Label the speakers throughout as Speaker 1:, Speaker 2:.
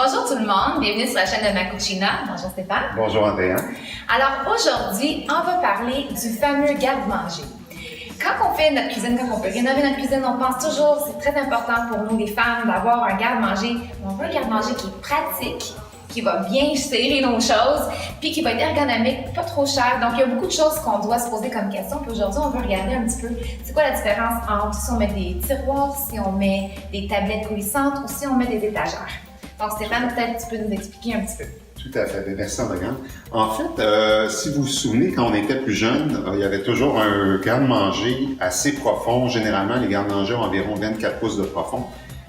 Speaker 1: Bonjour tout le monde, bienvenue sur la chaîne de Macucina. Bonjour Stéphane.
Speaker 2: Bonjour Andréa.
Speaker 1: Alors aujourd'hui, on va parler du fameux garde-manger. Quand on fait notre cuisine, quand on peut rénover notre cuisine, on pense toujours, c'est très important pour nous les femmes d'avoir un garde-manger. On veut un garde-manger qui est pratique, qui va bien serrer nos choses, puis qui va être ergonomique, pas trop cher. Donc, il y a beaucoup de choses qu'on doit se poser comme question. Puis aujourd'hui, on veut regarder un petit peu, c'est quoi la différence entre si on met des tiroirs, si on met des tablettes coulissantes ou si on met des étagères. Donc, Stéphane, peut-être tu peux nous expliquer un petit peu.
Speaker 2: Tout à fait. Merci, Andréa. En fait, si vous vous souvenez, quand on était plus jeune, il y avait toujours un garde-manger assez profond. Généralement, les garde-mangers ont environ 24 pouces de profond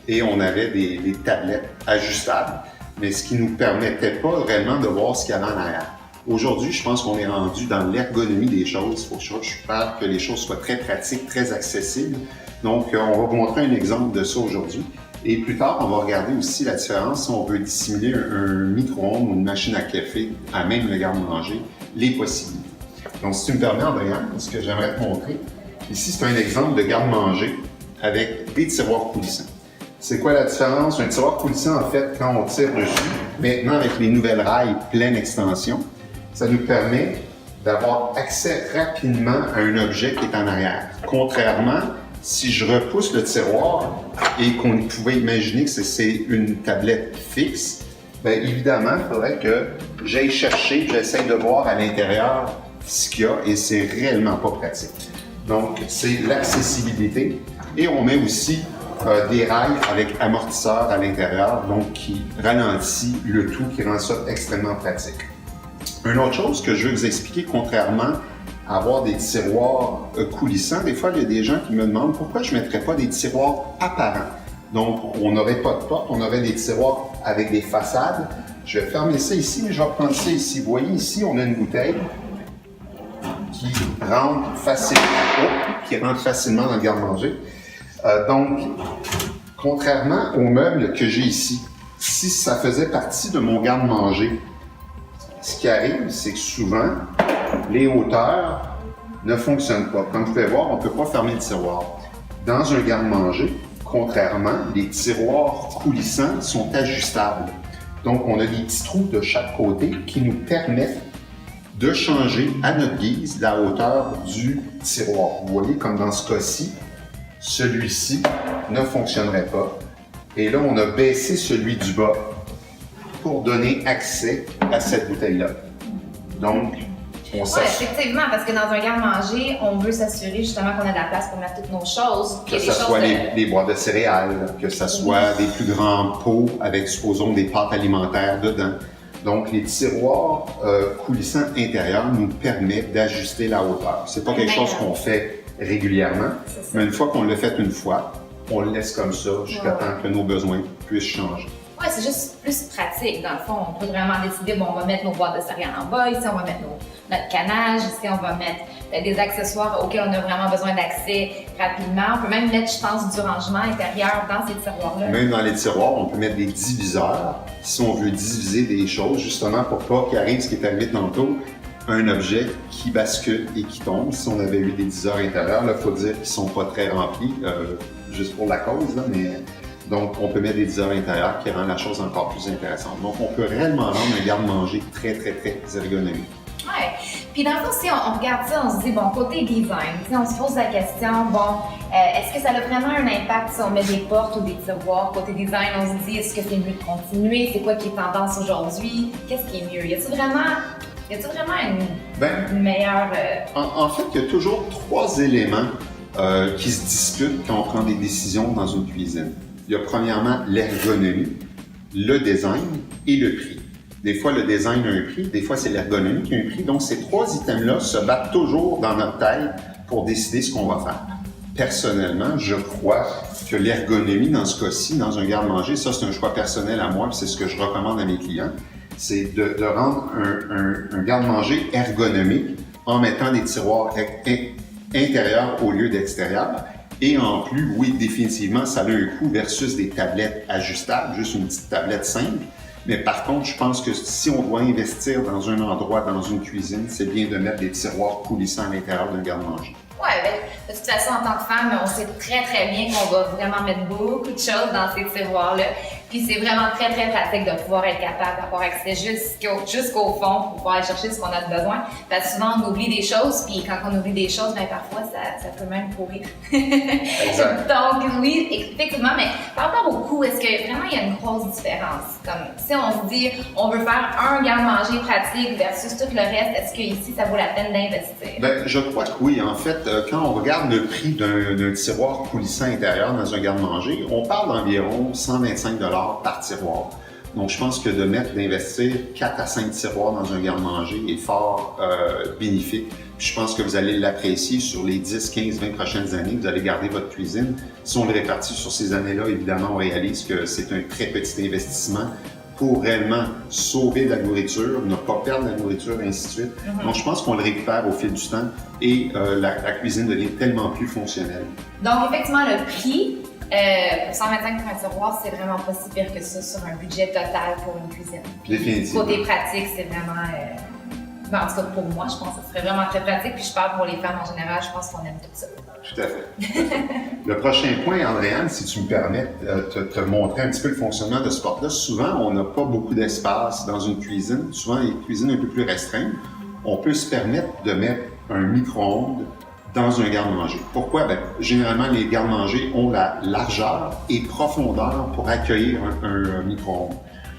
Speaker 2: et on avait des tablettes ajustables, mais ce qui ne nous permettait pas réellement de voir ce qu'il y avait en arrière. Aujourd'hui, je pense qu'on est rendu dans l'ergonomie des choses. Il faut faire que les choses soient très pratiques, très accessibles. Donc, on va vous montrer un exemple de ça aujourd'hui. Et plus tard, on va regarder aussi la différence si on veut dissimuler un micro-ondes ou une machine à café à même le garde-manger, les possibilités. Donc, si tu me permets, Andréa, ce que j'aimerais te montrer, ici, c'est un exemple de garde-manger avec des tiroirs coulissants. C'est quoi la différence? Un tiroir coulissant, en fait, quand on tire dessus, maintenant avec les nouvelles rails pleine extension, ça nous permet d'avoir accès rapidement à un objet qui est en arrière. Contrairement, si je repousse le tiroir et qu'on pouvait imaginer que c'est une tablette fixe, bien évidemment, il faudrait que j'aille chercher, j'essaie de voir à l'intérieur ce qu'il y a et c'est réellement pas pratique. Donc, c'est l'accessibilité et on met aussi des rails avec amortisseurs à l'intérieur, donc qui ralentit le tout, qui rend ça extrêmement pratique. Une autre chose que je veux vous expliquer, contrairement à avoir des tiroirs coulissants, des fois, il y a des gens qui me demandent pourquoi je ne mettrais pas des tiroirs apparents. Donc, on n'aurait pas de porte, on aurait des tiroirs avec des façades. Je vais fermer ça ici, mais je vais reprendre ça ici. Vous voyez, ici, on a une bouteille qui rentre facilement dans le garde-manger. Donc, contrairement aux meubles que j'ai ici, si ça faisait partie de mon garde-manger, ce qui arrive, c'est que souvent, les hauteurs ne fonctionnent pas. Comme vous pouvez voir, on ne peut pas fermer le tiroir. Dans un garde-manger, contrairement, les tiroirs coulissants sont ajustables. Donc, on a des petits trous de chaque côté qui nous permettent de changer à notre guise la hauteur du tiroir. Vous voyez, comme dans ce cas-ci, celui-ci ne fonctionnerait pas. Et là, on a baissé celui du bas pour donner accès à cette bouteille-là. Donc,
Speaker 1: oui, effectivement, parce que dans un garde-manger, on veut s'assurer justement qu'on a de la place pour mettre toutes nos choses.
Speaker 2: Que ce soit des boîtes de céréales, que ce soit des plus grands pots avec, supposons, des pâtes alimentaires dedans. Donc, les tiroirs coulissants intérieurs nous permettent d'ajuster la hauteur. C'est pas quelque chose qu'on fait régulièrement, mais une fois qu'on l'a fait une fois, on le laisse comme ça jusqu'à temps que nos besoins puissent changer.
Speaker 1: Oui, c'est juste plus pratique. Dans le fond, on peut vraiment décider, bon, on va mettre nos boîtes de céréales en bas, ici on va mettre notre canage, ici on va mettre des accessoires auxquels on a vraiment besoin d'accès rapidement. On peut même mettre, je pense, du rangement intérieur dans ces tiroirs-là.
Speaker 2: Même dans les tiroirs, on peut mettre des diviseurs si on veut diviser des choses, justement pour pas qu'il arrive ce qui est arrivé tantôt, un objet qui bascule et qui tombe. Si on avait eu des diviseurs intérieurs, il faut dire qu'ils ne sont pas très remplis, juste pour la cause, là, mais... Donc, on peut mettre des diviseurs intérieurs qui rendent la chose encore plus intéressante. Donc, on peut réellement rendre un garde-manger très, très, très ergonomique.
Speaker 1: Oui. Puis, dans le fond, si on regarde ça, on se dit, bon, côté design, on se pose la question, bon, est-ce que ça a vraiment un impact si on met des portes ou des tiroirs? Côté design, on se dit, est-ce que c'est mieux de continuer? C'est quoi qui est tendance aujourd'hui? Qu'est-ce qui est mieux? Y a-t-il vraiment une meilleure...
Speaker 2: En fait, il y a toujours trois éléments qui se disputent quand on prend des décisions dans une cuisine. Il y a premièrement l'ergonomie, le design et le prix. Des fois, le design a un prix, des fois, c'est l'ergonomie qui a un prix. Donc, ces trois items-là se battent toujours dans notre tête pour décider ce qu'on va faire. Personnellement, je crois que l'ergonomie, dans ce cas-ci, dans un garde-manger, ça, c'est un choix personnel à moi, puis c'est ce que je recommande à mes clients, c'est de rendre un garde-manger ergonomique en mettant des tiroirs intérieurs au lieu d'extérieurs. Et en plus, oui, définitivement, ça a un coût versus des tablettes ajustables, juste une petite tablette simple. Mais par contre, je pense que si on doit investir dans un endroit, dans une cuisine, c'est bien de mettre des tiroirs coulissants à l'intérieur d'un garde-manger.
Speaker 1: Oui, de toute façon, en tant que femme, on sait très, très bien qu'on va vraiment mettre beaucoup de choses dans ces tiroirs-là. Puis c'est vraiment très, très pratique de pouvoir être capable d'avoir accès jusqu'au fond pour pouvoir aller chercher ce qu'on a de besoin. Parce que souvent, on oublie des choses, puis quand on oublie des choses, bien, parfois, ça peut même pourrir.
Speaker 2: Exact.
Speaker 1: Donc, oui, effectivement, mais par rapport au coût, est-ce que vraiment il y a une grosse différence? Comme si on se dit, on veut faire un garde-manger pratique versus tout le reste, est-ce qu'ici, ça vaut la peine d'investir?
Speaker 2: Bien, je crois que oui. En fait, quand on regarde le prix d'un tiroir coulissant intérieur dans un garde-manger, on parle d'environ 125 $ par tiroir. Donc, je pense que d'investir 4 à 5 tiroirs dans un garde-manger est fort bénéfique. Puis je pense que vous allez l'apprécier sur les 10, 15, 20 prochaines années. Vous allez garder votre cuisine. Si on le répartit sur ces années-là, évidemment, on réalise que c'est un très petit investissement pour réellement sauver de la nourriture, ne pas perdre la nourriture, et ainsi de suite. Donc, je pense qu'on le récupère au fil du temps et la cuisine devient tellement plus fonctionnelle.
Speaker 1: Donc, effectivement, le prix, pour 125 pour un tiroir, c'est vraiment pas si pire que ça sur un budget total pour une cuisine.
Speaker 2: Définitivement.
Speaker 1: Côté pratique, c'est vraiment... en tout cas, pour moi, je pense que ce serait vraiment très pratique. Puis je parle pour les femmes en général, je pense qu'on aime tout ça.
Speaker 2: Tout à fait. Le prochain point, Andréane, si tu me permets de te montrer un petit peu le fonctionnement de ce porte-là. Souvent, on n'a pas beaucoup d'espace dans une cuisine. Souvent, les cuisines un peu plus restreintes. On peut se permettre de mettre un micro-ondes dans un garde-manger. Pourquoi? Bien, généralement, les garde-manger ont la largeur et profondeur pour accueillir un micro-ondes.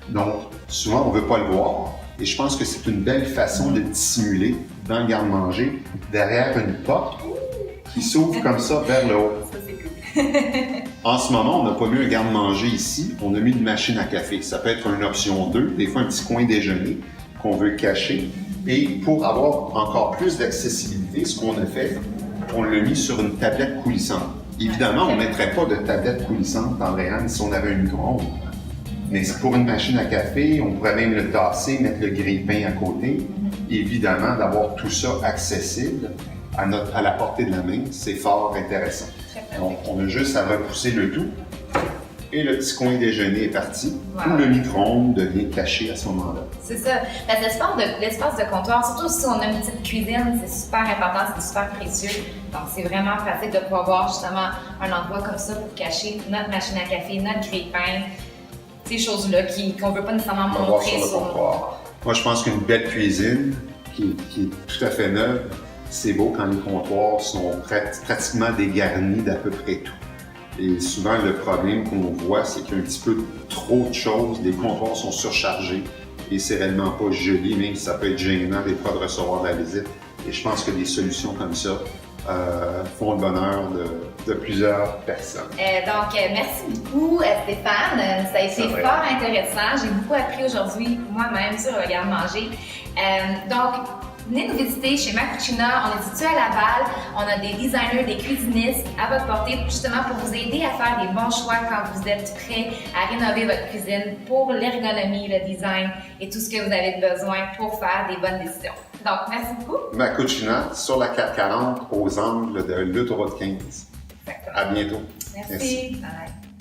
Speaker 2: Donc, souvent, on ne veut pas le voir. Et je pense que c'est une belle façon de dissimuler dans le garde-manger derrière une porte qui s'ouvre comme ça vers le haut.
Speaker 1: Ça, c'est cool.
Speaker 2: En ce moment, on n'a pas mis un garde-manger ici, on a mis une machine à café. Ça peut être une option 2, des fois un petit coin déjeuner qu'on veut cacher. Et pour avoir encore plus d'accessibilité, ce qu'on a fait, on l'a mis sur une tablette coulissante. Évidemment, on ne mettrait pas de tablette coulissante dans Réan si on avait un micro-ondes. Mais pour une machine à café, on pourrait même le tasser, mettre le grille-pain à côté. Évidemment, d'avoir tout ça accessible à la portée de la main, c'est fort intéressant. Donc, on a juste à repousser le tout et le petit coin déjeuner est parti. Wow. Ou le micro-ondes devient caché à ce moment-là.
Speaker 1: C'est ça. L'espace de comptoir, surtout si on a une petite cuisine, c'est super important, c'est super précieux. Donc, c'est vraiment pratique de pouvoir avoir justement un endroit comme ça pour cacher notre machine à café, notre grille-pain, ces choses-là qu'on ne veut pas nécessairement montrer sur le comptoir.
Speaker 2: Moi, je pense qu'une belle cuisine qui est tout à fait neuve, c'est beau quand les comptoirs sont pratiquement dégarnis d'à peu près tout. Et souvent, le problème qu'on voit, c'est qu'il y a un petit peu trop de choses, les comptoirs sont surchargés et c'est réellement pas joli, même si ça peut être gênant des fois de recevoir la visite. Et je pense que des solutions comme ça font le bonheur de plusieurs personnes.
Speaker 1: Donc, merci beaucoup Stéphane. Ça a été fort intéressant. J'ai beaucoup appris aujourd'hui moi-même sur le garde-manger. Donc, venez nous visiter chez Ma Cucina. On est situé à Laval. On a des designers, des cuisinistes à votre portée justement pour vous aider à faire des bons choix quand vous êtes prêt à rénover votre cuisine pour l'ergonomie, le design et tout ce que vous avez besoin pour faire des bonnes décisions. Donc, merci beaucoup.
Speaker 2: Ma Cucina sur la 440 aux angles de l'autoroute 15.
Speaker 1: Exactement.
Speaker 2: À bientôt.
Speaker 1: Merci. Bye.